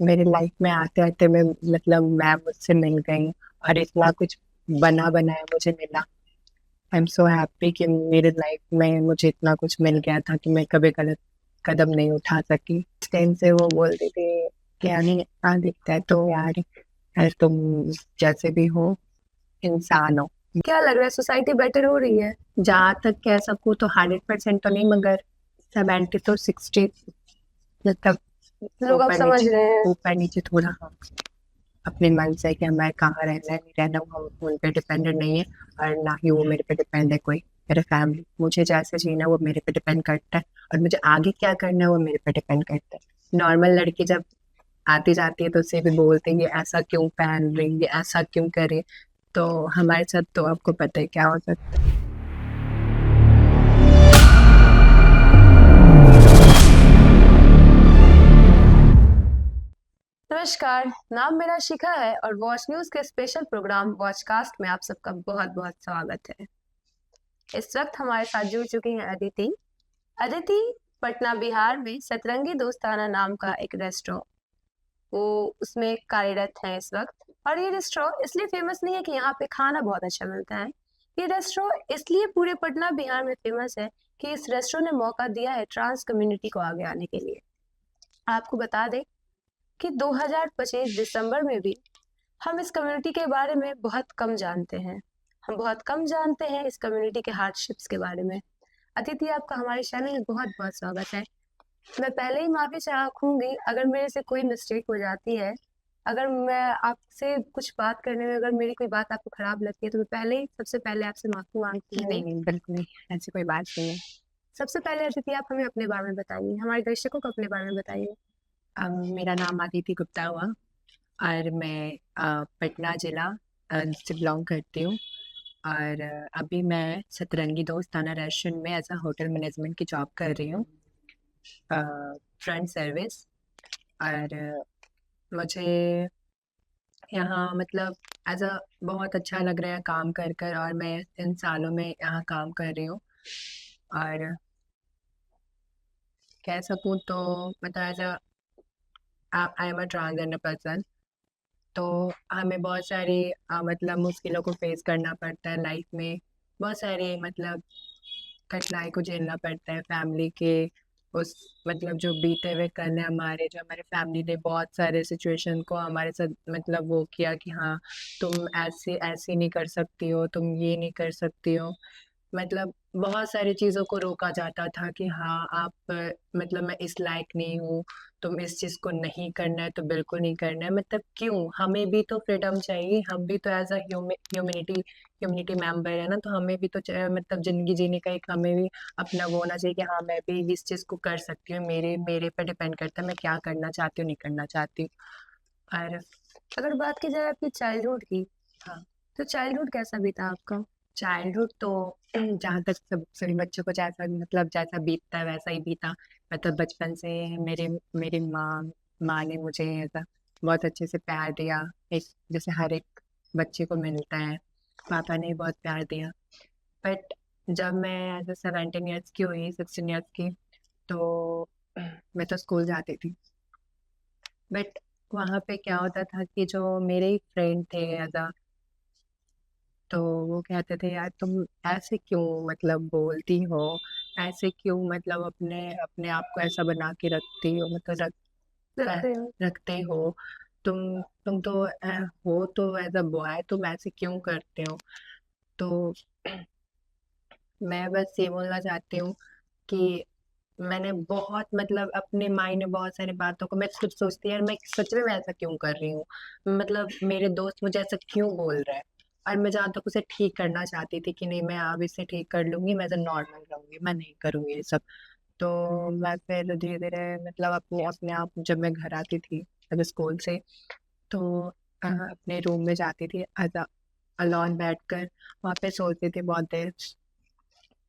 मेरे लाइफ में आते-आते मैं मतलब मैम मुझसे मिल गई और इतना कुछ बना-बनाया मुझे मिला। आई एम सो हैप्पी कि मेरे लाइफ में मुझे इतना कुछ मिल गया था कि मैं कभी गलत कदम नहीं उठा सकी। उस टाइम से वो बोलती थी कि यानी दिखता है तो यार यार तुम जैसे भी हो इंसान हो। क्या लग रहा है सोसाइटी बेटर हो रही है? जहाँ तक कह सकूँ तो 100% तो नहीं मगर 70 तो 60 मतलब लोग अब समझ रहे हैं। ऊपर नीचे थोड़ा हाँ अपने मन से कि हमें कहाँ रहना है नहीं रहना वो उन पे डिपेंडेंट नहीं है और ना ही वो मेरे पे डिपेंड है कोई। मेरे फैमिली मुझे जैसे जीना है वो मेरे पे डिपेंड करता है और मुझे आगे क्या करना है वो मेरे पे डिपेंड करता है। नॉर्मल लड़की जब आती जाती है तो उससे भी बोलते हैं ये ऐसा क्यों पहन रही है ऐसा क्यों करे। तो हमारे साथ तो आपको पता है क्या हो सकता है। नमस्कार, नाम मेरा शिखा है और वॉच न्यूज के स्पेशल प्रोग्राम वॉचकास्ट में आप सबका बहुत बहुत स्वागत है। इस वक्त हमारे साथ जुड़ चुकी हैं अदिति। अदिति पटना बिहार में सतरंगी दोस्ताना नाम का एक रेस्टोरेंट, वो उसमें कार्यरत है इस वक्त। और ये रेस्टोरेंट इसलिए फेमस नहीं है कि यहाँ पे खाना बहुत अच्छा मिलता है। ये रेस्टोरेंट इसलिए पूरे पटना बिहार में फेमस है कि इस रेस्टोरेंट ने मौका दिया है ट्रांस कम्युनिटी को आगे आने के लिए। आपको बता दें कि 2025 दिसंबर में भी हम इस कम्युनिटी के बारे में बहुत कम जानते हैं। हम बहुत कम जानते हैं इस कम्युनिटी के हार्डशिप्स के बारे में। अतिथि, आपका हमारे चैनल में बहुत बहुत स्वागत है। मैं पहले ही माफी चाहूंगी अगर मेरे से कोई मिस्टेक हो जाती है। अगर मैं आपसे कुछ बात करने में अगर मेरी कोई बात आपको खराब लगती है तो मैं पहले ही सबसे पहले आपसे माफी मांगती हूँ। नहीं नहीं बिल्कुल नहीं ऐसी कोई बात नहीं है। सबसे पहले अतिथि, आप हमें अपने बारे में बताइए, हमारे दर्शकों को अपने बारे में बताइए। मेरा नाम आदिति गुप्ता हुआ और मैं पटना जिला से बिलोंग करती हूँ और अभी मैं सतरंगी दोस्ताना रेस्टोरेंट में एज अ होटल मैनेजमेंट की जॉब कर रही हूँ फ्रंट सर्विस। और मुझे यहाँ मतलब एज अ बहुत अच्छा लग रहा है काम कर कर और मैं इन सालों में यहाँ काम कर रही हूँ और कह सकूँ तो मतलब as a I am a transgender person. तो हमें बहुत सारी मतलब मुश्किलों को फेस करना पड़ता है लाइफ में। बहुत सारे मतलब कठिनाई को झेलना पड़ता है फैमिली के उस मतलब जो बीते हुए कल है हमारे जो हमारे फैमिली ने बहुत सारे सिचुएशन को हमारे साथ मतलब वो किया कि हाँ तुम ऐसे ऐसे नहीं कर सकती हो तुम ये नहीं कर सकती हो। मतलब बहुत सारी चीज़ों को रोका जाता था कि हाँ आप मतलब मैं इस लायक नहीं हूँ तुम इस चीज़ को नहीं करना है तो बिल्कुल नहीं करना है। मतलब क्यों हमें भी तो फ्रीडम चाहिए हम भी तो as a humanity humanity member है ना। तो हमें भी तो मतलब जिंदगी जीने का एक हमें भी अपना वो होना चाहिए कि हाँ मैं भी इस चीज़ को कर सकती हूँ मेरे मेरे पर डिपेंड करता है मैं क्या करना चाहती हूँ नहीं करना चाहती हूँ। और अगर बात की जाए आपकी चाइल्डहुड की, हाँ तो चाइल्डहुड कैसा बीता आपका? चाइल्डहुड तो जहाँ तक सब सभी बच्चों को जैसा मतलब जैसा बीतता है वैसा ही बीता। मतलब बचपन से मेरे मेरी माँ ने मुझे ऐसा बहुत अच्छे से प्यार दिया एक जैसे हर एक बच्चे को मिलता है। पापा ने बहुत प्यार दिया। बट जब मैं एज अ 17 ईयर्स की हुई 16 ईयर्स की तो मैं तो स्कूल जाती थी। बट वहाँ पे क्या होता था कि जो मेरे ही फ्रेंड थे एज तो वो कहते थे यार तुम ऐसे क्यों मतलब बोलती हो ऐसे क्यों मतलब अपने अपने आप को ऐसा बना के रखती हो मतलब रखते हो? रखते हो। तुम तो हो तो एज अ बॉय तुम ऐसे क्यों करते हो। तो मैं बस ये बोलना चाहती हूँ कि मैंने बहुत मतलब अपने माइंड में बहुत सारी बातों को मैं खुद सोचती है यार मैं सच में मैं ऐसा क्यों कर रही हूँ। मतलब मेरे दोस्त मुझे ऐसा क्यों बोल रहा है और मैं जहाँ तक उसे ठीक करना चाहती थी कि नहीं मैं अब इसे ठीक कर लूंगी मैं तो नॉर्मल रहूंगी मैं नहीं करूंगी ये सब। तो मैं फिर धीरे धीरे मतलब अपने अपने आप जब मैं घर आती थी जब स्कूल से तो अपने रूम में जाती थी अलॉन बैठकर वहाँ पे सोचती थी बहुत देर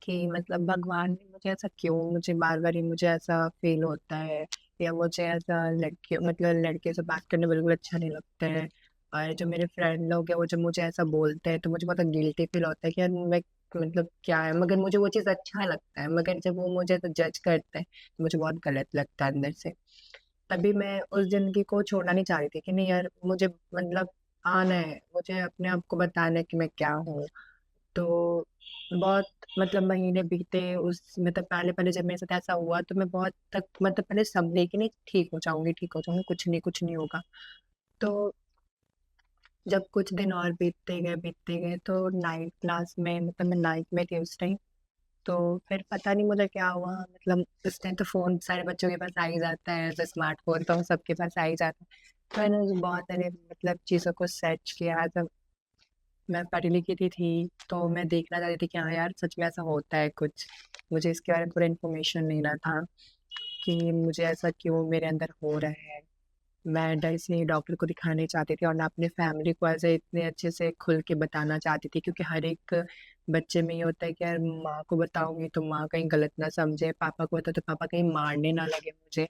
कि मतलब भगवान ने मुझे ऐसा क्यों मुझे बार बार ही मुझे ऐसा फील होता है या मुझे ऐसा लड़के मतलब लड़के से बात करने बिल्कुल अच्छा नहीं लगता है। और जो मेरे फ्रेंड लोग हैं वो जब मुझे ऐसा बोलते हैं तो मुझे बहुत गिल्टी फील होता है कि यार मैं मतलब क्या है मगर मुझे वो चीज़ अच्छा लगता है मगर जब वो मुझे तो जज करते हैं तो मुझे बहुत गलत लगता है अंदर से। तभी मैं उस ज़िंदगी को छोड़ना नहीं चाह रही थी कि नहीं यार मुझे मतलब आना है, मुझे अपने आप को बताना है कि मैं क्या हूँ। तो बहुत मतलब महीने बीते उस मतलब पहले-पहले जब मेरे साथ ऐसा हुआ तो मैं बहुत तक मतलब पहले समझी कि नहीं ठीक हो जाऊँगी, कुछ नहीं होगा। तो जब कुछ दिन और बीतते गए तो 9th क्लास में मतलब मैं 9th में थी उस टाइम। तो फिर पता नहीं मुझे क्या हुआ मतलब उस टाइम तो फ़ोन सारे बच्चों के पास आ ही जाता है, तो स्मार्टफ़ोन तो सबके पास आ ही जाता है। तो मैंने उस बहुत सारे मतलब चीज़ों को सर्च किया जब मैं पढ़ी लिखी थी, तो मैं देखना चाहती थी कि हाँ यार सच में ऐसा होता है कुछ। मुझे इसके बारे में पूरा इन्फॉर्मेशन लेना था कि मुझे ऐसा क्यों मेरे अंदर हो रहा है। मैं डर से डॉक्टर को दिखाने चाहती थी और ना अपनी फैमिली को ऐसे इतने अच्छे से खुल के बताना चाहती थी क्योंकि हर एक बच्चे में ये होता है कि यार माँ को बताऊँगी तो माँ कहीं गलत ना समझे, पापा को बताऊँ तो पापा कहीं मारने ना लगे मुझे।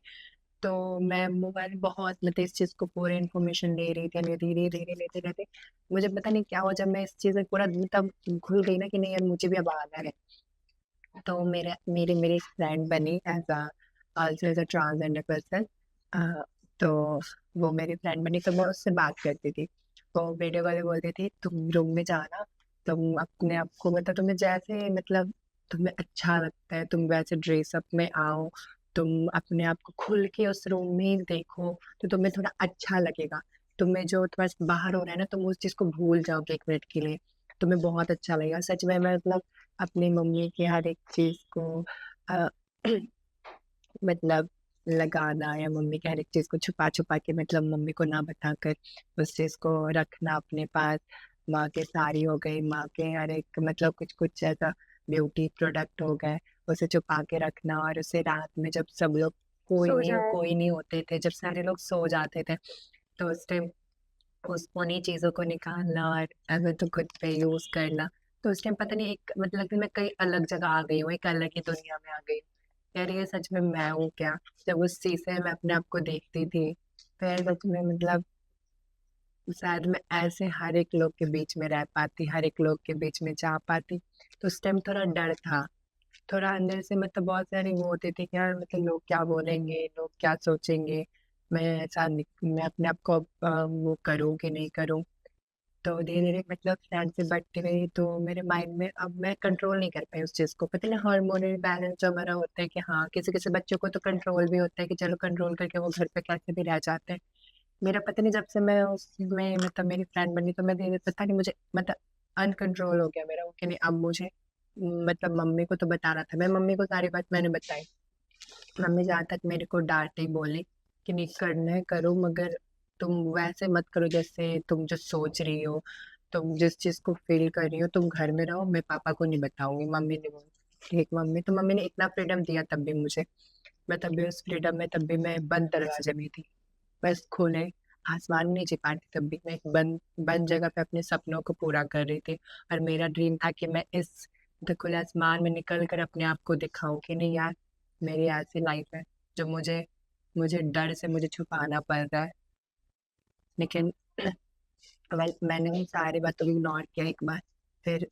तो मैं मोबाइल बहुत मतलब इस चीज़ को पूरी इन्फॉर्मेशन ले रही थी, धीरे-धीरे लेते रहते मुझे पता नहीं क्या हुआ जब मैं इस चीज़ में पूरा मतलब घुल गई ना कि नहीं यार मुझे भी अब आना है। तो मेरी फ्रेंड बनी as also as a transgender person. अ, तो वो मेरी फ्रेंड बनी तो मैं उससे बात करती थी। वो वीडियो कॉल पे बोलती थी तुम रूम में जाना, तुम अपने आप को मतलब तुम्हें जैसे मतलब तुम्हें अच्छा लगता है तुम वैसे ड्रेसअप में आओ, तुम अपने आप को खुल के उस रूम में ही देखो, तो तुम्हें थोड़ा अच्छा लगेगा। तुम्हें जो तुम्हारे से बाहर हो रहा है ना तुम उस चीज़ को भूल जाओगे 1 मिनट के लिए, तुम्हें बहुत अच्छा लगेगा। सच में मैं मतलब अपनी मम्मी की हर एक चीज़ को अ, मतलब लगाना या मम्मी की हर एक चीज़ को छुपा-छुपा के मतलब मम्मी को ना बताकर उस चीज़ को रखना अपने पास। माँ की साड़ी हो गई, माँ के हर एक मतलब कुछ-कुछ ऐसा ब्यूटी प्रोडक्ट हो गए, उसे छुपा के रखना और उसे रात में जब सब लोग सो जाए। कोई नहीं होते थे, जब सारे लोग सो जाते थे, तो उस टाइम उस उन्हीं चीज़ों को निकालना और अगर तो खुद पे यूज़ करना। तो उस टाइम पता नहीं एक मतलब कि मैं कहीं अलग जगह आ गई हूँ, एक अलग ही दुनिया में आ गई हूँ। यार ये सच में मैं हूँ क्या? जब उस शीशे में अपने आप को देखती थी, फिर सच में मतलब शायद मैं ऐसे हर एक लोग के बीच में रह पाती, हर एक लोग के बीच में जा पाती। तो उस टाइम थोड़ा डर था, थोड़ा अंदर से मतलब बहुत सारी वो होती थी कि यार मतलब लोग क्या बोलेंगे, लोग क्या सोचेंगे? मैं अपने आप को वो करूँ कि नहीं करूँ? तो धीरे-धीरे मतलब फ्रेंडशिप बढ़ती गई तो मेरे माइंड में अब मैं कंट्रोल नहीं कर पाई उस चीज़ को। पता है ना हार्मोनल बैलेंस जो हमारा होता है कि हाँ, किसी-किसी बच्चों को तो कंट्रोल भी होता है कि चलो कंट्रोल करके वो घर पे कैसे भी रह जाते हैं। मेरा पता नहीं जब से मैं उसमें मतलब मेरी फ्रेंड बनी तो मैं धीरे पता नहीं मुझे मतलब अनकंट्रोल हो गया मेरा वो कि नहीं अब मुझे मतलब मम्मी को तो बताना था। मैं मम्मी को सारी बात मैंने बताई। मम्मी जहाँ तक मेरे को डाँटी बोली कि नहीं करना है करो मगर तुम वैसे मत करो जैसे तुम जो सोच रही हो, तुम जिस चीज़ को फ़ील कर रही हो तुम घर में रहो, मैं पापा को नहीं बताऊँगी। मम्मी ने बोला ठीक मम्मी, तो मम्मी ने इतना फ्रीडम दिया तब भी मुझे। मैं तब भी उस फ्रीडम में तब भी मैं बंद दरवाज़े में थी। बस खुले आसमान में नहीं जी पाती तब भी मैं एक बंद बंद जगह पे अपने सपनों को पूरा कर रही थी और मेरा ड्रीम था कि मैं इस खुले आसमान में निकल कर अपने आप को दिखाऊँ कि नहीं यार मेरी ऐसी लाइफ है जो मुझे मुझे डर से मुझे छुपाना पड़ रहा है। लेकिन वेल मैंने उन सारी बातों को इग्नोर किया एक बार। फिर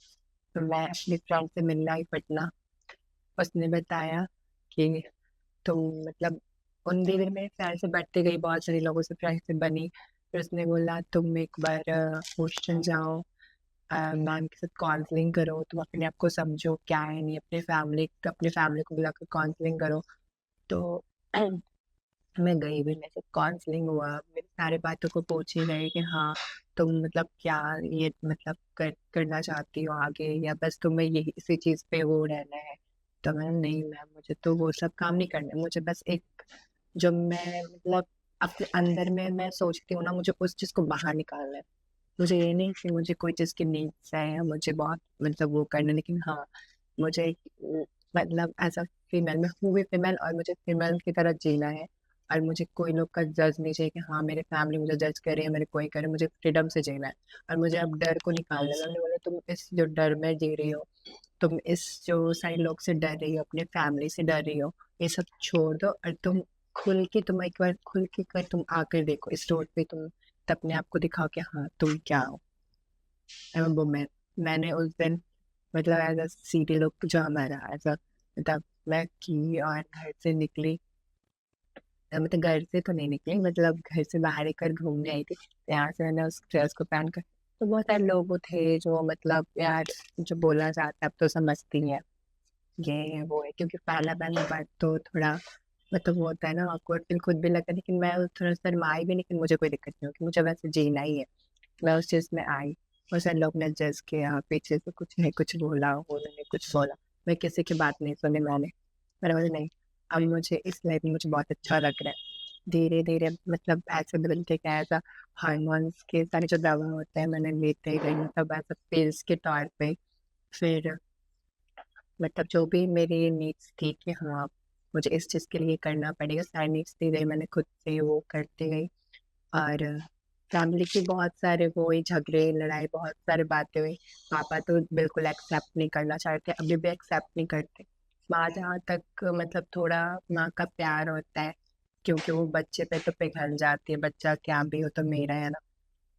मैं अपनी फ्रेंड से मिलने आई पटना। उसने बताया कि तुम मतलब उन धीरे मेरे फ्रेंड से बढ़ती गई, बहुत सारे लोगों से फ्रेंडशिप बनी। फिर उसने बोला तुम एक बार हॉस्टल जाओ, मैम के साथ काउंसलिंग करो, तुम अपने आप को समझो क्या है नहीं, अपनी फैमिली को बुलाकर काउंसलिंग करो। तो मैं गई भी, मेरे से काउंसलिंग हुआ, मेरी सारी बातों को पूछ ही रहे कि हाँ, तुम मतलब क्या ये मतलब करना चाहती हो आगे या बस तुम्हें यही इसी चीज़ पे वो रहना है? तो मैंने नहीं मैम मुझे तो वो सब काम नहीं करना है, मुझे बस एक जो मैं मतलब अपने अंदर में मैं सोचती हूँ ना मुझे उस चीज़ को बाहर निकालना है। मुझे ये नहीं कि मुझे कोई चीज़ की नीड्स है या मुझे बहुत मतलब वो करना है, लेकिन हाँ, मुझे मतलब एज़ अ फीमेल मैं हूँ भी फीमेल और मुझे फीमेल की तरह जीना है। और मुझे कोई लोग का जज नहीं चाहिए कि हाँ मेरे फैमिली मुझे जज करे या मेरे कोई करे, मुझे फ्रीडम से जीना है और मुझे अब डर को निकालना है। उन्होंने बोला तुम इस जो डर में जी रही हो, तुम इस जो सारे लोग से डर रही हो, अपने फैमिली से डर रही हो, ये सब छोड़ दो और तुम एक बार खुल के कर तुम आकर देखो इस रोड पे, तुम अपने आप को दिखाओ कि हाँ तुम क्या हो। आई एम अ वुमन। मैंने उस दिन मतलब एज अ सिटी लोग जो हमारा एज अ मतलब मैं की और घर से निकली मतलब घर से तो नहीं निकली, मतलब घर से बाहर एक बार घूमने आई थी, तो यहाँ से मैंने उस ड्रेस को पहन कर, तो बहुत सारे लोग थे जो मतलब यार जो बोलना चाहते अब तो समझती है, ये है वो है, क्योंकि पहला पहला बार तो थोड़ा मतलब वो होता है ना awkward फील खुद भी लगता है, लेकिन मैं थोड़ा शर्माई भी, लेकिन मुझे कोई दिक्कत नहीं होगी, मुझे वैसे जीना ही है। मैं उस चीज़ में आई, बहुत सारे लोग ने जज किया, पीछे से कुछ है कुछ बोला, उन्होंने कुछ बोला, मैं किसी की बात नहीं सुनी मैंने बोला नहीं, अब मुझे इस लाइफ में मुझे बहुत अच्छा लग रहा है। धीरे धीरे मतलब ऐसे बदलते क्या, ऐसा हार्मोन्स के सारे जो दवा होते हैं मैंने लेते गई, मतलब ऐसा पिल्स के तौर पे। फिर मतलब जो भी मेरी नीड्स थी कि हाँ मुझे इस चीज़ के लिए करना पड़ेगा, सारी नीड्स दी गई, मैंने खुद से वो करती गई। और फैमिली की बहुत सारे वो हुई झगड़े लड़ाई, बहुत सारी बातें हुई। पापा तो बिल्कुल एक्सेप्ट नहीं करना चाहते, अभी भी एक्सेप्ट नहीं करते। माँ जहाँ तक मतलब थोड़ा माँ का प्यार होता है, क्योंकि वो बच्चे पे तो पिघल जाती है, बच्चा क्या भी हो तो मेरा है ना,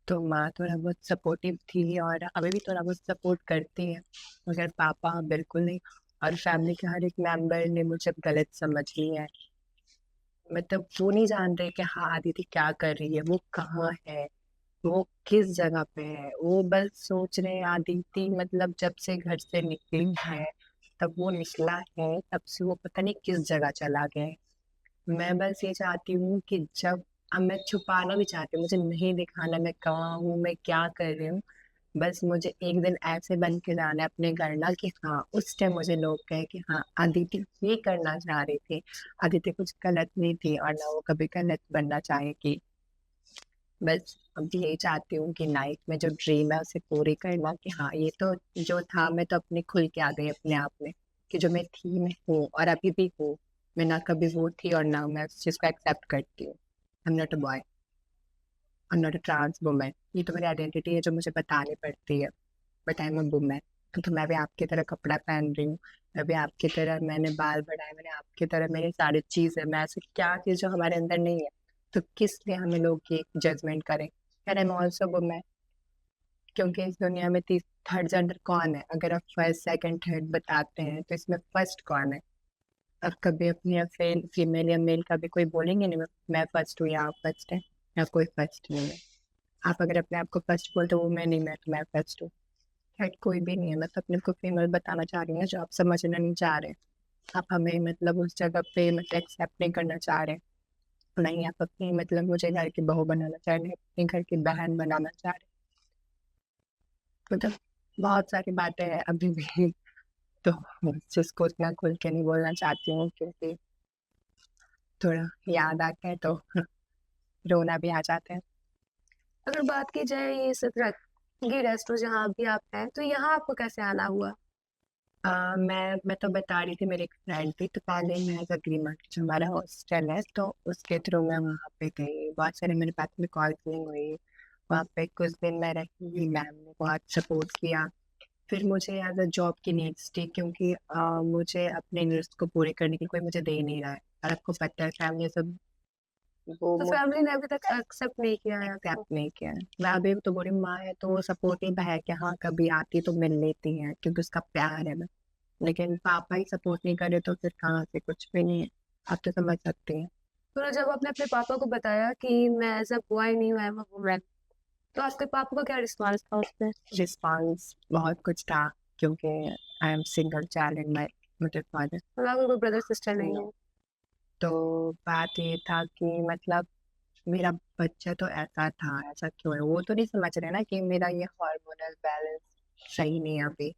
तो माँ थोड़ा बहुत सपोर्टिव थी और अभी भी थोड़ा बहुत सपोर्ट करती है, मगर पापा बिल्कुल नहीं। और फैमिली के हर एक मेंबर ने मुझे गलत समझ लिया है, मतलब वो नहीं जान रहे कि हाँ आदिति क्या कर रही है, वो कहाँ है, वो किस जगह पे है, वो बस सोच रहे हैं आदिति मतलब जब से घर से निकली है, तब वो निकला है, तब से वो पता नहीं किस जगह चला गया है। मैं बस ये चाहती हूँ कि जब अब मैं छुपाना भी चाहती हूँ, मुझे नहीं दिखाना मैं कहाँ हूँ, मैं क्या कर रही हूँ, बस मुझे एक दिन ऐसे बन के जाना है अपने घर ना कि हाँ उस टाइम मुझे लोग कहे कि हाँ अदिति ये करना चाह रही थी, अदिति कुछ गलत नहीं थी और ना वो कभी गलत बनना चाहेगी। बस अब यही चाहती हूँ कि लाइफ में जो ड्रीम है उसे पूरी करना, कि हाँ ये तो जो था मैं तो अपने खुल के आ गई अपने आप में, कि जो मैं थी मैं हूँ और अभी भी हूँ। मैं ना कभी वो थी और ना मैं उस चीज़ को एक्सेप्ट करती हूँ। I am not a boy, I am not a trans women, ये तो मेरी आइडेंटिटी है जो मुझे बतानी पड़ती है, but I am a women. तो मैं भी आपकी तरह कपड़ा पहन रही हूँ, मैं भी आपकी तरह मैंने बाल बढ़ाए, मैंने आपकी तरह मेरी सारी चीज़ है, मैं ऐसी क्या चीज़ जो हमारे अंदर नहीं है, तो किस लिए हमें लोग ये जजमेंट करें। And I am also women, क्योंकि इस दुनिया में थर्ड जेंडर कौन है, अगर आप फर्स्ट सेकंड थर्ड बताते हैं तो इसमें फर्स्ट कौन है। अब कभी अपनी फीमेल या मेल का भी कोई बोलेंगे नहीं मैं फर्स्ट हूँ या आप फर्स्ट है, या कोई फर्स्ट नहीं है। आप अगर अपने आप को फर्स्ट बोलते हो वो मैं नहीं, मैं फर्स्ट हूँ। थर्ड कोई भी नहीं है, मैं तो अपने को फीमेल बताना चाह रही हूँ जो आप समझना नहीं चाह रहे। आप हमें मतलब उस जगह पे मतलब एक्सेप्ट नहीं करना चाह रहे, नहीं आप अपनी मतलब मुझे घर की बहू बनाना चाह रहे, अपने घर की बहन बनाना चाह रहे, मतलब बहुत सारी बातें हैं अभी भी। तो जिसको उतना खुल के नहीं बोलना चाहती हूँ, क्योंकि थोड़ा याद आता है तो रोना भी आ जाता है। अगर बात की जाए ये सतरंगी रेस्टोरेंट जहाँ अभी आप हैं, तो यहाँ आपको कैसे आना हुआ? मैं तो बता रही थी, मेरी एक फ्रेंड थी, तो पहले मैं एज अग्रीमेंट जो हमारा हॉस्टल है तो उसके थ्रू मैं वहाँ पे गई, बहुत सारे मेरे पास में काउंसलिंग हुई, वहाँ पे कुछ दिन मैं रही, मैम ने बहुत सपोर्ट किया। फिर मुझे एज अ जॉब की नीड्स थी, क्योंकि मुझे अपने नीड्स को पूरे करने की कोई मुझे दे नहीं रहा है, और आपको पता है फैमिली सब वो तो मुझे फैमिली ने अभी तक एक्सेप्ट नहीं किया है आपको? एक्सेप्ट नहीं किया है। मैं अभी तो बोली माँ है तो वो सपोर्टिव है कि हाँ कभी आती तो मिल लेती है, क्योंकि उसका प्यार है, लेकिन पापा ही सपोर्ट नहीं करे तो फिर कहाँ से, कुछ भी नहीं है। आप तो समझ सकते हैं। तो जब आपने अपने पापा को बताया कि मैं एज अ बॉय नहीं हूँ, आई एम अ वुमेन, तो आपके पापा का क्या रिस्पॉन्स था उसमें? रिस्पॉन्स बहुत कुछ था, क्योंकि I am single child in my मतलब फादर। मतलब आपके कोई ब्रदर सिस्टर नहीं है? तो बात ये था कि मतलब मेरा बच्चा तो ऐसा था, ऐसा क्यों है, वो तो नहीं समझ रहे ना कि मेरा ये हार्मोनल बैलेंस सही नहीं है अभी,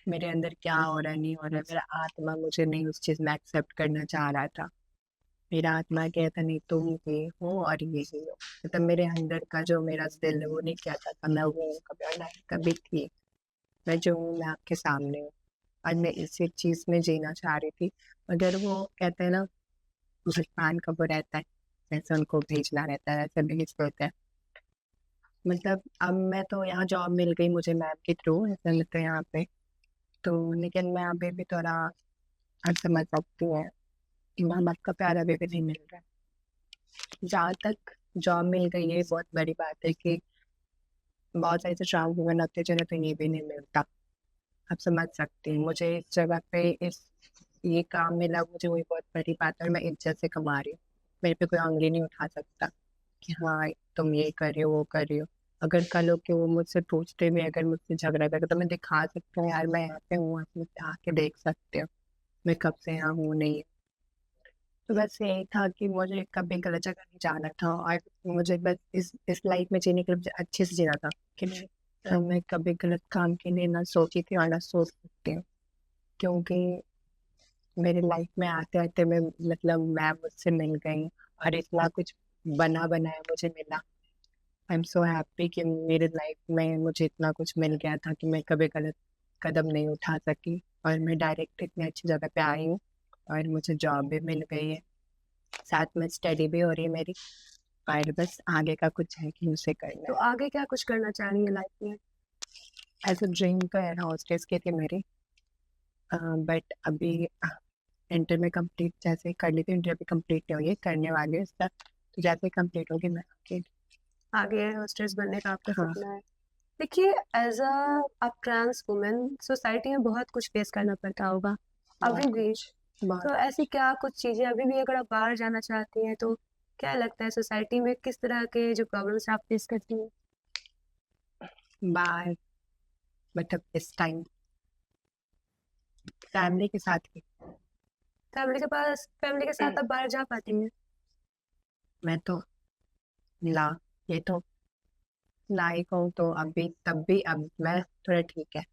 मेरे अंदर क्या हो रहा है नहीं हो रहा है, मेरा आत्मा मुझे नहीं उस चीज़ में एक्सेप्ट करना चाह रहा था। मेरा आत्मा कहता नहीं तुम ये हो और ये हो, मतलब मेरे अंदर का जो मेरा दिल है वो नहीं कहता था मैं वो हूँ कभी, और नहीं कभी थी। मैं जो हूँ मैं आपके सामने हूँ, और मैं इसी चीज़ में जीना चाह रही थी। मगर वो कहते हैं ना भगवान का वो रहता है, जैसे उनको भेजना रहता है ऐसे भेज देते हैं। मतलब अब मैं तो यहाँ जॉब मिल गई मुझे मैम के थ्रू, ऐसे मैं तो यहाँ पे, तो लेकिन मैं अभी भी थोड़ा अब समझ सकती है कि माँ बाप का प्यार अभी भी नहीं मिल रहा है। जहाँ तक जॉब मिल गई है बहुत बड़ी बात है, कि बहुत सारे ट्रांस वुमेन होते हैं जिन्हें तो ये भी नहीं मिलता। आप समझ सकते हैं, मुझे इस जगह पे इस ये काम मिला, मुझे वही बहुत बड़ी बात है और मैं इज्जत से कमा रही हूँ। मेरे पे कोई उंगली नहीं उठा सकता कि हाँ तुम ये कर रहे हो वो कर रही हो। अगर कल हो के वो मुझसे पूछते भी, अगर मुझसे झगड़ा करे तो मैं दिखा सकती हूँ यार मैं यहाँ पे हूँ, आप मुझसे आके देख सकते हो मैं कब से यहाँ हूँ नहीं। तो बस यही था कि मुझे कभी गलत जगह नहीं जाना था, और मुझे बस इस लाइफ में जीने के लिए मुझे अच्छे से जीना था कि मैं कभी गलत काम के लिए ना सोची थी और ना सोच सकती हूँ। क्योंकि मेरी लाइफ में आते आते मैं मतलब मैं मुझसे मिल गई, और इतना कुछ बना बनाया मुझे मिला। आई एम सो हैप्पी कि मेरे लाइफ में मुझे इतना कुछ मिल गया था कि मैं कभी गलत कदम नहीं उठा सकी, और मैं डायरेक्ट इतनी अच्छी जगह पे आई हूँ, और मुझे जॉब भी मिल गई है, साथ में स्टडी भी हो रही है मेरी, और बस आगे का कुछ है कि उसे करना तो है। आगे क्या कुछ करना चाह रही है लाइफ में? एज अ ड्रीम तो एयर होस्टेस की थी मेरी, बट अभी इंटर में कंप्लीट जैसे ही कर ली थी, इंटर भी कंप्लीट नहीं हुई है, करने वाली है इसका, तो जैसे ही कंप्लीट होगी मैं आगे। आगे होस्टेस बनने का आपका हाँ सपना है? देखिए, एज अ आप ट्रांस वुमेन सोसाइटी में बहुत कुछ फेस करना पड़ता होगा बहुत अभी भी। कुछ बहुत तो ऐसी क्या कुछ चीजें अभी भी, अगर आप बाहर जाना चाहती हैं तो क्या लगता है सोसाइटी में किस तरह के जो प्रॉब्लम्स आप फेस करती हैं? बाहर, मतलब इस टाइम फैमिली के साथ ही। फैमिली के साथ आप बाहर जा पाती हैं? मैं तो ला ये तो लायक हूँ, तो अभी तब भी अब मैं थोड़ा ठीक है,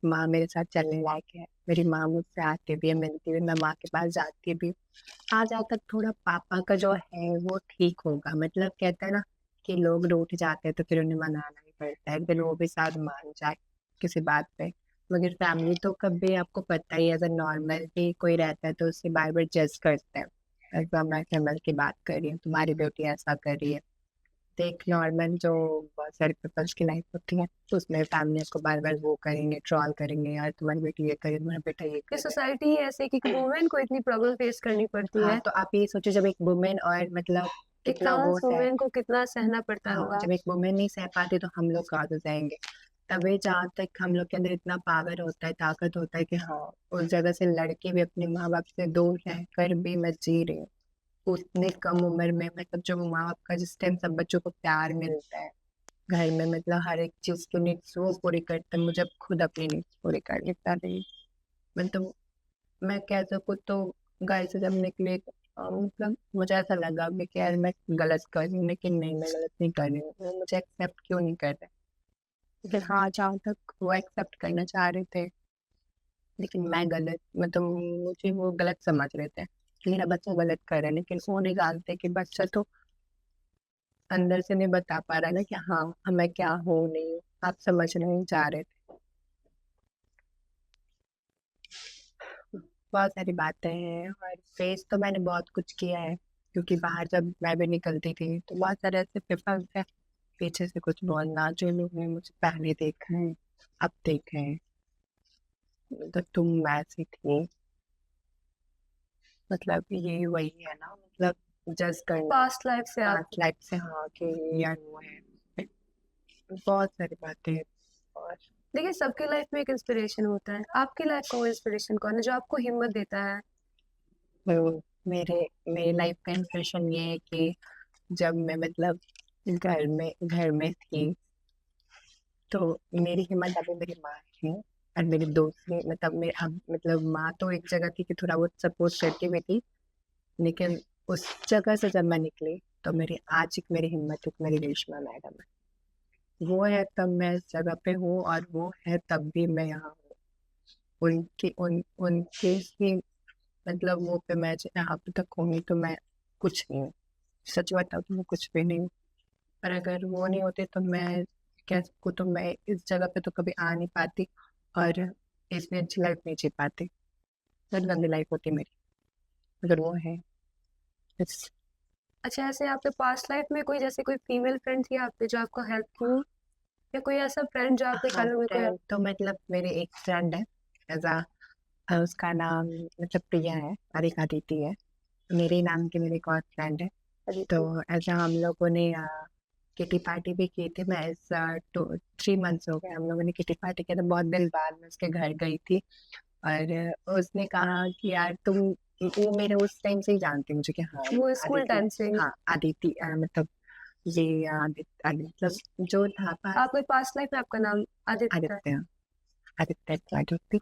माँ मेरे साथ चलने लायक है, मेरी माँ मुझसे आती भी है मिलती भी है, मैं माँ के पास जाती भी हूँ। आ जाकर थोड़ा पापा का जो है वो ठीक होगा, मतलब कहते हैं ना कि लोग रूठ जाते हैं तो फिर उन्हें मनाना ही पड़ता है, फिर वो भी साथ मान जाए किसी बात पे। मगर फैमिली तो कभी आपको पता ही है, अगर नॉर्मल भी कोई रहता है तो उससे बार बार जज करते हैं। अगर मैं फैमिली की बात कर रही हूँ, तुम्हारी बेटी ऐसा कर रही है, तो एक नॉर्मल जो बहुत सारे पीपल्स की लाइफ होती है, तो उसमें फैमिली को बार बार वो करेंगे, ट्रॉल करेंगे, यार तुम्हारी बेटी ये करे, तुम्हारा बेटा ये कि करे। सोसाइटी ही ऐसे कि वुमेन को इतनी प्रॉब्लम फेस करनी पड़ती हाँ है, तो आप ये सोचो, जब एक वुमेन और मतलब एक कितना वो ट्रांस है। वुमेन को कितना सहना पड़ता हाँ होगा। जब एक वुमेन नहीं सह पाती तो हम लोग कहाँ से सहेंगे। तभी जहाँ तक हम लोग के अंदर इतना पावर होता है, ताकत होता है कि हाँ उस जगह से लड़के भी अपने माँ बाप से दूर रह कर भी मैं जी रही हूँ उतनी कम उम्र में, मतलब जो माँ बाप का जिस टाइम सब बच्चों को प्यार मिलता है घर में, मतलब हर एक चीज की नीड्स वो पूरी करते हैं, मुझे अब खुद अपनी नीड्स पूरी करनी पड़ रही है। मतलब मैं कह सकूँ तो घर से जब निकले मतलब मुझे ऐसा लगा कि यार मैं गलत कर रही हूँ, लेकिन नहीं मैं गलत नहीं कर रही हूँ, वो मुझे एक्सेप्ट क्यों नहीं कर रहे। लेकिन हाँ जहाँ तक वो एक्सेप्ट करना चाह रहे थे, लेकिन मैं गलत, मतलब मुझे वो गलत समझ रहे थे कि मेरा बच्चा गलत कर रहा है, लेकिन वो नहीं जानते कि बच्चा तो अंदर से नहीं बता पा रहा ना कि हाँ मैं क्या हूँ नहीं हूँ, आप समझ नहीं जा रहे थे। बहुत सारी बातें हैं, और फेस तो मैंने बहुत कुछ किया है, क्योंकि बाहर जब मैं भी निकलती थी तो बहुत सारे ऐसे पीपल्स है पीछे से कुछ बोलना, जो लोग ने मुझे पहले देखा है अब देखा है, तो तुम ऐसी थी, मतलब ये वही है ना, मतलब जज करना पास्ट लाइफ से आप, पास्ट लाइफ से, हाँ कि यार वो है, बहुत सारी बातें। और देखिए सबकी लाइफ में एक इंस्पिरेशन होता है, आपकी लाइफ का वो इंस्पिरेशन कौन है जो आपको हिम्मत देता है? वो मेरे मेरे लाइफ का इंप्रेशन ये है कि जब मैं मतलब घर में थी, तो मेरी हिम्मत अभी मेरी माँ है, और मेरी दूसरी मतलब मेरे अब मतलब माँ तो एक जगह थी कि थोड़ा बहुत सपोर्ट करती हुई थी, लेकिन उस जगह से जब मैं निकली तो मेरी आज एक मेरी हिम्मत एक मेरी रेशमा मैडम है, वो है तब मैं इस जगह पे हूँ, और वो है तब भी मैं यहाँ हूँ। उनके ही मतलब वो पे मैं यहाँ पे तक हूँ, तो मैं कुछ नहीं हूँ, सच बताऊँ तो मैं कुछ भी नहीं हूँ। पर अगर वो नहीं होते तो मैं कह सकूँ तो मैं इस जगह पे तो कभी आ नहीं पाती, और इसमें अच्छी लाइफ नहीं जी पाती, बहुत गंदी लाइफ होती मेरी अगर वो है। बस अच्छा, ऐसे आपके पास्ट लाइफ में कोई, जैसे कोई फीमेल फ्रेंड थी आपके जो आपको हेल्प की, या कोई ऐसा फ्रेंड जो आपके हाँ ख्याल में कोई फ्रेंड तो मतलब मेरे एक फ्रेंड है, एजा उसका नाम मतलब प्रिया है, और एक अदिति है, मेरे नाम की मेरी एक और फ्रेंड है। तो हेल्प? ऐसा हम लोगों ने किटी पार्टी भी की थी, मैं इस 3 मंथ्स हो गए हम लोगों ने किटी पार्टी किया था, बहुत दिन बाद मैं उसके घर गई थी, और उसने कहा कि यार तुम वो मेरे उस टाइम से ही जानती मुझे कि हाँ वो स्कूल आदित्य, टाइम से? हाँ आदित्य मतलब ये आदित्य मतलब जो था पास आपके पास्ट लाइफ में आपका नाम आदित्य है? आदित्य, आदित्य आदित्य।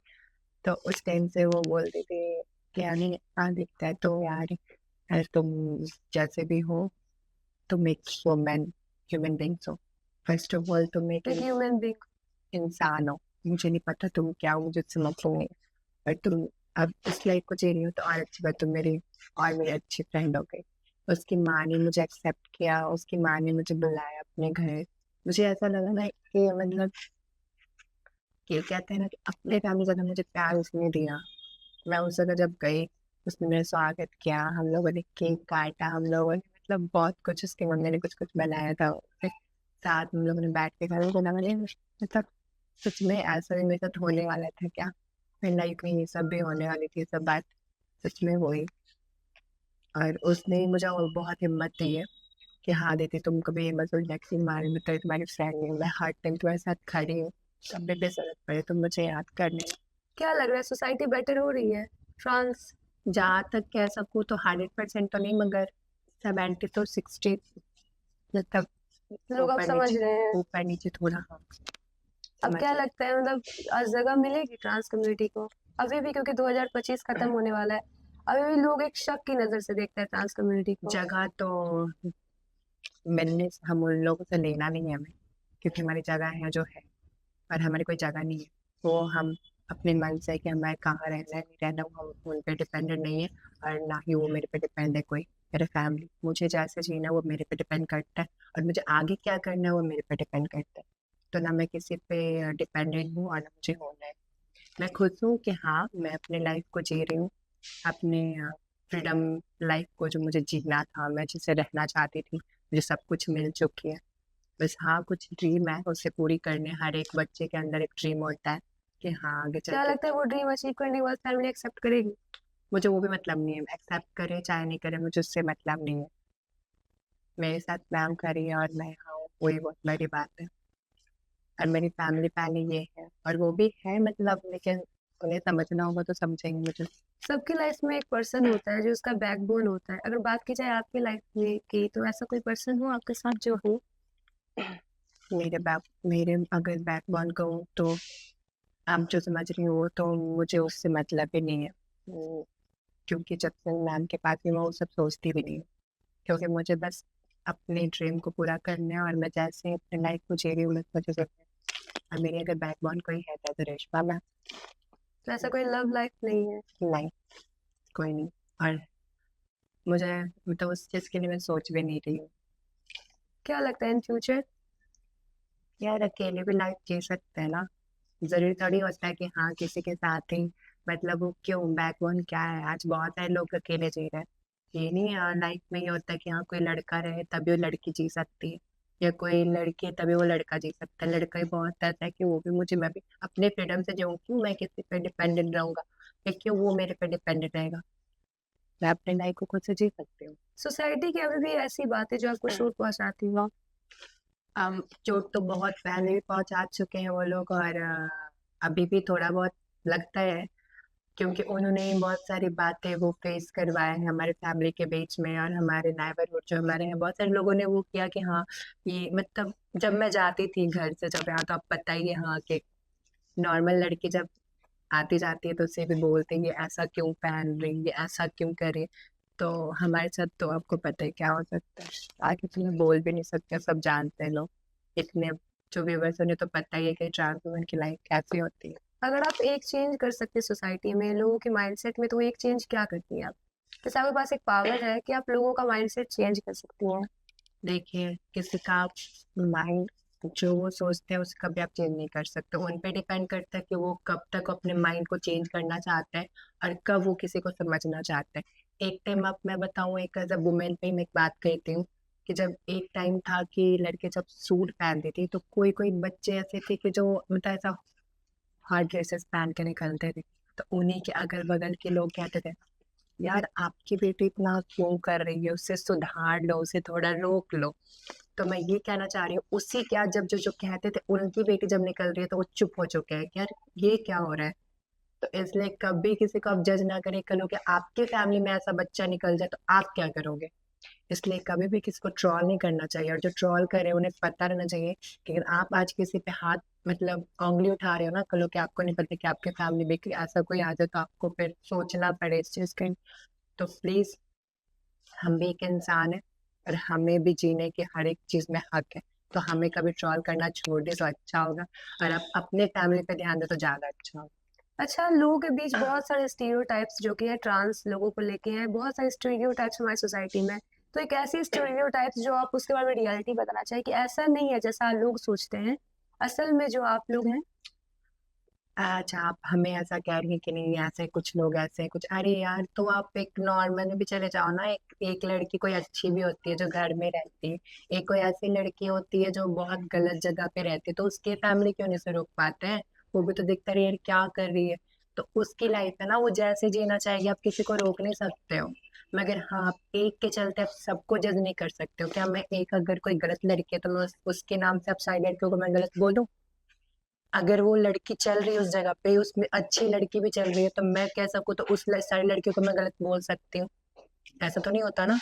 तो उस टाइम से वो बोलते थे कि यानी आदित्य तो यार अरे तुम जैसे भी हो तुम एक वुमेन ह्यूमन बीइंग हो, फर्स्ट ऑफ ऑल तुम एक एक ह्यूमन बीइंग। इंसान हो, मुझे नहीं पता तुम क्या हो, मुझे समझ नहीं, पर तुम अब इस लाइफ को जी रही हो तो और अच्छी बात, तुम मेरी और मेरी अच्छी फ्रेंड हो गई। उसकी माँ ने मुझे एक्सेप्ट किया, उसकी माँ ने मुझे बुलाया अपने घर। मुझे ऐसा लगा ना कि मतलब कि कहते हैं ना कि अपने फैमिली जगह मुझे प्यार उसने दिया। मैं उस जगह जब गई, उसने मेरा स्वागत किया, हम लोगों ने केक काटा, हम लोगों ने मतलब बहुत कुछ, उसकी मम्मी ने कुछ कुछ बनाया था, फिर साथ हम लोगों ने बैठ के खाना बना, मैंने मतलब सच में ऐसा भी मेरे साथ होने वाला था क्या, मेरी लाइफ में ये सब भी होने वाली थी, सब बात सच में हुई। और उसने ही मुझे और बहुत हिम्मत दी है कि हाँ दीदी तुम कभी मत सोचना कि तुम्हारे मतलब तुम्हारी फ्रेंड नहीं, मैं हर टाइम तुम्हारे साथ खड़ी हूँ, कभी भी जरूरत पड़े तुम मुझे याद करने। क्या लग रहा है, सोसाइटी बेटर हो रही है फ्रांस? जहाँ तक कह सकूँ तो 100% तो नहीं, मगर 70 तो 60 मतलब लोग अब समझ रहे हैं? ऊपर नीचे थोड़ा, हाँ अब समझ क्या रहे। लगता है, मतलब आज जगह मिलेगी ट्रांस कम्युनिटी को अभी भी? क्योंकि 2025 खत्म होने वाला है, अभी भी लोग एक शक की नजर से देखते हैं ट्रांस कम्युनिटी को। जगह तो मिलने हम उन लोगों से लेना नहीं है हमें, क्योंकि हमारी जगह है जो है, पर हमारी कोई जगह नहीं है। वो हम अपने मन से कि हमें कहाँ रहना है नहीं रहना, वो हम उन पे डिपेंडेंट नहीं है, और ना ही वो मेरे पे डिपेंड है कोई। मेरे फैमिली मुझे जैसे जीना है वो मेरे पे डिपेंड करता है, और मुझे आगे क्या करना है वो मेरे पे डिपेंड करता है। तो ना मैं किसी पे डिपेंडेंट हूँ और ना मुझे होना है। मैं खुश हूँ कि हाँ मैं अपने लाइफ को जी रही हूँ, अपने फ्रीडम लाइफ को जो मुझे जीना था, मैं जिसे रहना चाहती थी, मुझे सब कुछ मिल चुकी है। बस हाँ कुछ ड्रीम है उसे पूरी करने, हर एक बच्चे के अंदर एक ड्रीम होता है कि हाँ आगे चल क्या के। लगता है वो ड्रीम अचीव करने के बाद फैमिली एक्सेप्ट करेगी? मुझे वो भी मतलब नहीं है, एक्सेप्ट करे चाहे नहीं करे मुझे उससे मतलब नहीं है। मेरे साथ प्लान करी और मैं यहाँ हूँ, वही बहुत बड़ी बात है। और मेरी फैमिली पहले ये है और वो भी है मतलब, लेकिन उन्हें समझना होगा तो समझेंगे मुझे। सबकी लाइफ में एक पर्सन होता है जो उसका बैकबोन होता है। अगर बात की जाए आपकी लाइफ में की, तो ऐसा कोई पर्सन हो आपके साथ जो हो? मेरे अगर बैकबोन कहूँ तो आप जो समझ रही हो तो मुझे उससे मतलब ही नहीं है। क्योंकि जब से मैम के पास ही मैं वो सब सोचती भी नहीं हूँ, क्योंकि मुझे बस अपने ड्रीम को पूरा करना है, और मैं जैसे अपने लाइफ को जी रही हूँ बस मुझे सब। और मेरी अगर बैकबोन कोई है तो रेशमा मैम। तो ऐसा कोई लव लाइफ नहीं है? नहीं, कोई नहीं। और मुझे तो उस चीज़ के लिए मैं सोच भी नहीं रही हूँ। क्या लगता है इन फ्यूचर? यार अकेले भी लाइफ जी सकते हैं ना, जरूरी थोड़ी होता है कि हाँ किसी के साथ ही, मतलब वो क्यों बैकबोन क्या है, आज बहुत सारे लोग अकेले जी रहे हैं। ये नहीं लाइफ में ये होता है कि हाँ कोई लड़का रहे तभी वो लड़की जी सकती है, या कोई लड़की है तभी वो लड़का जी सकता है। लड़का ही बहुत ऐसा है कि वो भी मुझे, मैं भी अपने फ्रीडम से जीऊँ, क्यों मैं किसी पे डिपेंडेंट रहूंगा, या क्यों वो मेरे पे डिपेंडेंट रहेगा। मैं अपने लाइफ को खुद से जी सकती हूँ। सोसाइटी की अभी भी ऐसी बात है जो आपको चोट पहुंचाती हो? चोट तो बहुत पहले भी पहुंचा चुके हैं वो लोग, और अभी भी थोड़ा बहुत लगता है, क्योंकि उन्होंने बहुत सारी बातें वो फेस करवाए हैं हमारे फैमिली के बीच में, और हमारे नेबरहुड जो हमारे हैं बहुत सारे लोगों ने वो किया कि हाँ ये मतलब, जब मैं जाती थी घर से जब यहाँ, तो आप पता ही है हाँ कि नॉर्मल लड़की जब आती जाती है तो उसे भी बोलते हैं ये ऐसा क्यों पहन रही है, ऐसा क्यों करे। तो हमारे साथ तो आपको पता है क्या हो सकता है, आगे तो मैं बोल भी नहीं सकते, सब जानते हैं लोग इतने, जो व्यूवर्स उन्हें तो पता ही है कि ट्रांस वुमेन की लाइफ कैसी होती है। अगर आप एक चेंज कर सकते सोसाइटी में, लोगों के माइंडसेट में, तो वो एक चेंज क्या करती हैं आप? जैसे आपके पास एक पावर है कि आप लोगों का माइंडसेट चेंज कर सकती हैं। देखिए किसी का माइंड जो वो सोचते हैं उसे कभी आप चेंज नहीं कर सकते, उन पे डिपेंड करता है कि वो कब तक अपने माइंड को चेंज करना चाहते हैं, और कब वो किसी को समझना चाहते हैं। एक टाइम आप मैं बताऊं, एक एज अ वुमेन पे मैं एक बात कहती हूँ कि जब एक टाइम था कि लड़के जब सूट पहनते थे तो कोई कोई बच्चे ऐसे थे कि जो मतलब ऐसा हार्ड ड्रेसेस पहन के निकलते थे, तो उन्हीं के अगल बगल के लोग कहते थे यार आपकी बेटी इतना क्यों कर रही है, उससे सुधार लो, उसे थोड़ा रोक लो। तो मैं ये कहना चाह रही हूँ उसी क्या, जब जो जो कहते थे उनकी बेटी जब निकल रही है तो वो चुप हो चुके हैं कि यार ये क्या हो रहा है। तो इसलिए कभी किसी को आप जज ना करें। कल को कि आपकी फैमिली में ऐसा बच्चा निकल जाए तो आप क्या करोगे। इसलिए कभी भी किसी को ट्रोल नहीं करना चाहिए, और जो ट्रोल करे उन्हें पता रहना चाहिए कि अगर आप आज किसी पे हाथ मतलब उंगली उठा रहे हो ना, कल को आपको नहीं पता कि आपके फैमिली में ऐसा कोई आ जाए तो आपको फिर सोचना पड़े इस चीज का। तो प्लीज, हम भी एक इंसान है और हमें भी जीने की हर एक चीज में हक है। तो हमें कभी ट्रोल करना छोड़ दे तो अच्छा होगा, और आप अपने फैमिली पे ध्यान दे तो ज्यादा अच्छा होगा। अच्छा, लोगों के बीच बहुत सारे स्टीरियोटाइप्स जो कि है ट्रांस लोगों को लेके हैं, बहुत सारे स्टीरियोटाइप्स हमारी सोसाइटी में। तो एक ऐसी स्टीरियोटाइप्स जो आप उसके बारे में रियलिटी बताना चाहिए कि ऐसा नहीं है जैसा लोग सोचते हैं, असल में जो आप लोग हैं। अच्छा, आप हमें ऐसा कह रही हैं कि नहीं ऐसे कुछ लोग ऐसे हैं कुछ। अरे यार, तो आप एक नॉर्मल में भी चले जाओ ना। एक लड़की कोई अच्छी भी होती है जो घर में रहती है, एक कोई ऐसी लड़की होती है जो बहुत गलत जगह पे रहती है, तो उसके फैमिली क्यों नहीं से रोक पाते हैं। वो भी तो देखता रही यार क्या कर रही है। तो उसकी लाइफ है ना, वो जैसे जीना चाहेगी, आप किसी को रोक नहीं सकते हो। मगर हाँ, आप एक के चलते आप सबको जज नहीं कर सकते हो। क्या मैं एक अगर कोई गलत लड़की है तो मैं उसके नाम से आप सारी लड़कियों को मैं गलत बोल दूं। अगर वो लड़की चल रही है उस जगह पे, उसमें अच्छी लड़की भी चल रही है, तो मैं कह सकूँ तो उस सारी लड़कियों को मैं गलत बोल सकती हूँ। ऐसा तो नहीं होता ना।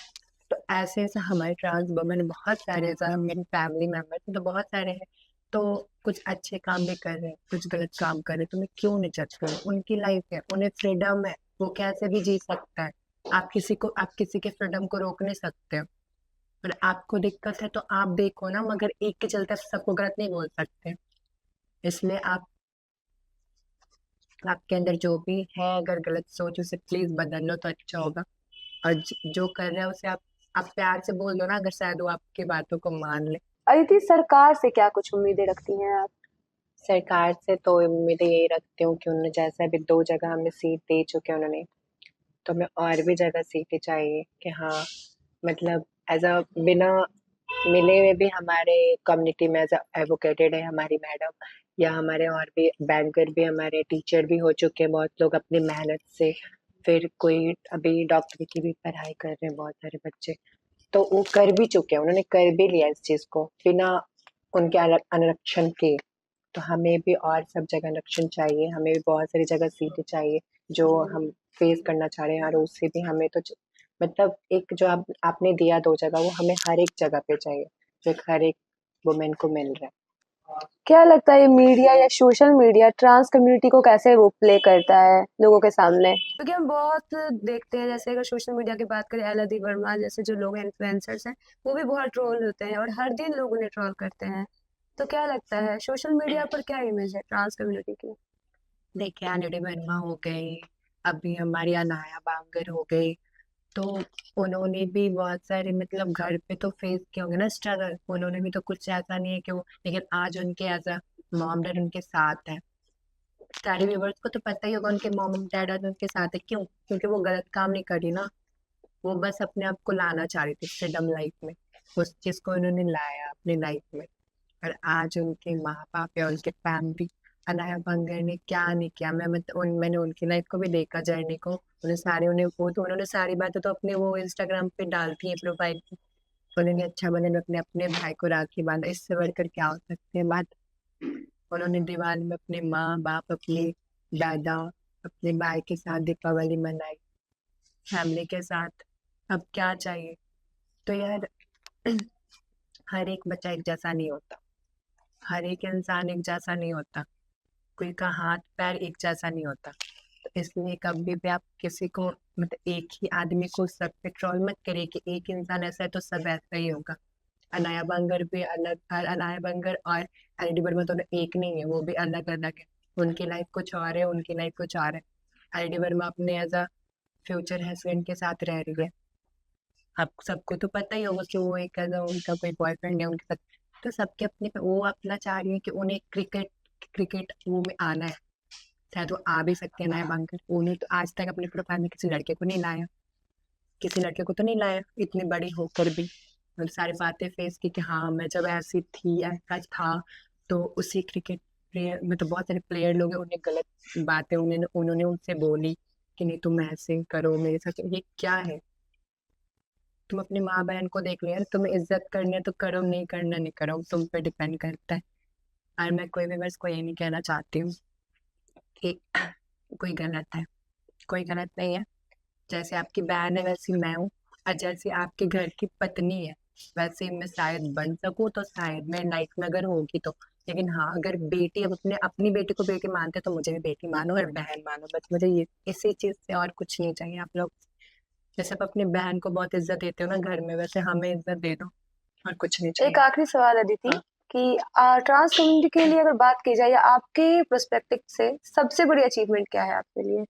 तो ऐसे ऐसे हमारे ट्रांस वुमेन बहुत सारे, ऐसा मेरी फैमिली मेंबर्स तो बहुत सारे हैं। तो कुछ अच्छे काम भी कर रहे हैं, कुछ गलत काम कर रहे हैं, तो मैं क्यों नहीं जज करूँ। उनकी लाइफ है, उन्हें फ्रीडम है, वो कैसे भी जी सकता है। आप किसी के फ्रीडम को रोक नहीं सकते हो। पर आपको दिक्कत है तो आप देखो ना, मगर एक के चलते आप सबको गलत नहीं बोल सकते। इसलिए आपके अंदर जो भी है, अगर गलत सोच उसे प्लीज बदल लो तो अच्छा होगा। और जो कर रहे हो उसे आप प्यार से बोल दो ना, अगर शायद वो आपकी बातों को मान ले। अदिति, सरकार से क्या कुछ उम्मीदें रखती हैं आप? सरकार से तो उम्मीद यही रखती हूँ कि उन्होंने जैसे अभी 2 जगह हमें सीट दे चुके हैं उन्होंने, तो हमें और भी जगह सीटें चाहिए कि हाँ, मतलब एज अ बिना मिले हुए भी हमारे कम्युनिटी में एज एडवोकेटेड है हमारी मैडम, या हमारे और भी बैंकर भी, हमारे टीचर भी हो चुके हैं बहुत लोग अपनी मेहनत से। फिर कोई अभी डॉक्टरी की भी पढ़ाई कर रहे हैं बहुत सारे बच्चे। तो वो कर भी चुके हैं, उन्होंने कर भी लिया इस चीज को बिना उनके आरक्षण के। तो हमें भी और सब जगह आरक्षण चाहिए, हमें भी बहुत सारी जगह सीटें चाहिए जो हम फेस करना चाह रहे हैं। और उससे भी हमें तो मतलब एक जो आपने दिया 2 जगह, वो हमें हर एक जगह पे चाहिए, जो हर एक वुमेन को मिल रहा है। क्या लगता है ये मीडिया या सोशल मीडिया ट्रांस कम्युनिटी को कैसे रोल प्ले करता है लोगों के सामने? क्योंकि हम बहुत देखते हैं, जैसे अगर सोशल मीडिया की बात करें, एलआदी वर्मा जैसे जो लोग इन्फ्लुएंसर्स हैं, वो भी बहुत ट्रोल होते हैं और हर दिन लोग उन्हें ट्रोल करते हैं। तो क्या लगता है सोशल मीडिया पर क्या इमेज है ट्रांस कम्युनिटी की? देखिए, आंजलि वर्मा हो गई, अभी हमारी अनाया बांगर हो गई, तो उन्होंने भी बहुत सारे मतलब घर पे तो फेस किए होंगे ना स्ट्रगल। उन्होंने भी तो कुछ ऐसा नहीं है कि वो, लेकिन आज उनके एज अ मॉम डैड उनके साथ है। सारे व्यूवर्स को तो पता ही होगा उनके मॉम डैड आज उनके साथ है, क्यों? क्योंकि वो गलत काम नहीं करी ना। वो बस अपने आप को लाना चाह रही थी फ्रीडम लाइफ में, उस चीज को उन्होंने लाया अपनी लाइफ में। और आज उनके माँ बाप या उनके फैमिली, अनाया बंगर ने क्या नहीं किया। मैंने उनकी लाइफ को भी देखा, जर्नी को। उन्होंने सारी बातें तो अपने वो इंस्टाग्राम पे डालती है प्रोफाइल पे। उन्होंने अच्छा बने अपने अपने भाई को राखी बांधा, इससे बढ़कर क्या हो सकती है बात। उन्होंने दिवाली में अपने माँ बाप, अपने दादा, अपने भाई के साथ दीपावली मनाई, फैमिली के साथ। अब क्या चाहिए। तो यार, हर एक बच्चा एक जैसा नहीं होता, हर एक इंसान एक जैसा नहीं होता, कोई का हाथ पैर एक जैसा नहीं होता। तो इसलिए कभी भी आप किसी को मतलब एक ही आदमी को सब पे ट्रोल मत करिए कि एक इंसान ऐसा है तो सब ऐसा ही होगा। अनाया बंगर भी अलग, और अनाया बंगर और एलडी वर्मा दोनों एक नहीं है, वो भी अलग अलग है। उनकी लाइफ कुछ और है, उनकी लाइफ कुछ और है। एलडी वर्मा अपने एज अ फ्यूचर हस्बैंड के साथ रह रही है। आप सबको तो पता ही होगा कि वो एक उनका कोई बॉयफ्रेंड है उनके साथ। तो सबके अपने वो अपना चाह रही है कि उन्हें क्रिकेट क्रिकेट वो में आना है। शायद वो आ भी सकते हैं नया बनकर, उन्हें तो आज तक अपने प्रोफाइल में किसी लड़के को नहीं लाया, किसी लड़के को तो नहीं लाया इतनी बड़ी होकर भी। और सारी बातें फेस की कि हाँ मैं जब ऐसी थी ऐसा था। तो उसी क्रिकेट प्लेयर में तो बहुत सारे प्लेयर लोग हैं, उन्हें गलत बातें उन्होंने उनसे बोली कि नहीं तुम ऐसे करो मेरे साथ। ये क्या है। तुम अपनी माँ बहन को देख लो यार, तुम्हें इज्जत करनी है तो करो, नहीं करना नहीं करो, तुम पे डिपेंड करता है। और मैं कोई भी बस को ये नहीं कहना चाहती हूँ कि कोई गलत है, कोई गलत नहीं है। जैसे आपकी बहन है वैसी मैं हूँ, और जैसे आपके घर की पत्नी है वैसे ही मैं शायद बन सकूँ, तो शायद मेरी लाइफ में अगर होगी तो। लेकिन हाँ, अगर बेटी अब अपनी बेटी को बेटी मानते तो मुझे भी बेटी मानो और बहन मानो, बस मुझे ये इसी चीज से और कुछ नहीं चाहिए। आप लोग जैसे आप अपनी बहन को बहुत इज्जत देते हो ना घर में, वैसे हमें इज्जत दे दो, और कुछ नहीं एक चाहिए। आखिरी सवाल अदिति हाँ, कि ट्रांस कम्युनिटी के लिए अगर बात की जाए या आपके पर्सपेक्टिव से सबसे बड़ी अचीवमेंट क्या है आपके लिए?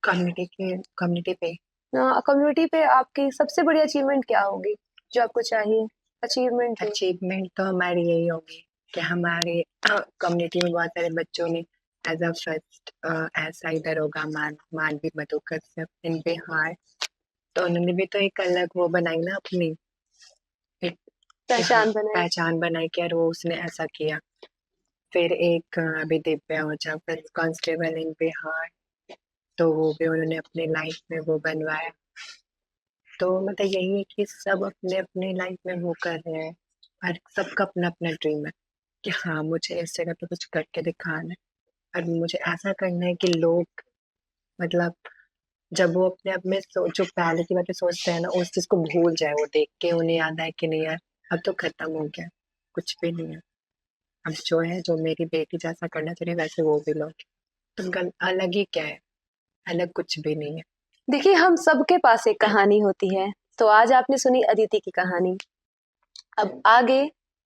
कम्युनिटी पे कम्युनिटी पे आपकी सबसे बड़ी अचीवमेंट क्या होगी जो आपको चाहिए अचीवमेंट हो? अचीवमेंट तो हमारी यही होगी कि हमारे कम्युनिटी में बहुत सारे बच्चों ने एज अ फर्स्ट ऐसा ही दरोगा मानवी मधुकर से इन बिहार, तो उन्होंने भी तो एक अलग वो बनाई ना अपनी, एक हाँ, पहचान बनाई। पहचान बनाई कि यार वो उसने ऐसा किया। फिर एक अभी दिव्या ओझा फर्स्ट कांस्टेबल इन बिहार, तो वो भी उन्होंने अपनी लाइफ में वो बनवाया। तो मतलब यही है कि सब अपने अपने लाइफ में वो कर रहे हैं, और सबका अपना अपना ड्रीम है कि हाँ मुझे इस जगह पे कुछ करके दिखाना है, और मुझे ऐसा करना है कि लोग मतलब जब वो अपने आप में जो पहले की बातें सोचते हैं ना, उस चीज को भूल जाए, वो देख के उन्हें याद आए कि नहीं यार अब तो खत्म हो गया, कुछ भी नहीं है। अब जो है, जो मेरी बेटी जैसा करना चाहिए वैसे वो भी लोग, तो अलग ही क्या है, अलग कुछ भी नहीं है। देखिए हम सबके पास एक कहानी होती है, तो आज आपने सुनी अदिति की कहानी। अब आगे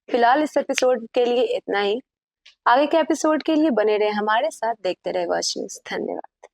फिलहाल इस एपिसोड के लिए इतना ही। आगे के एपिसोड के लिए बने रहे हमारे साथ, देखते रहे वॉच न्यूज। धन्यवाद।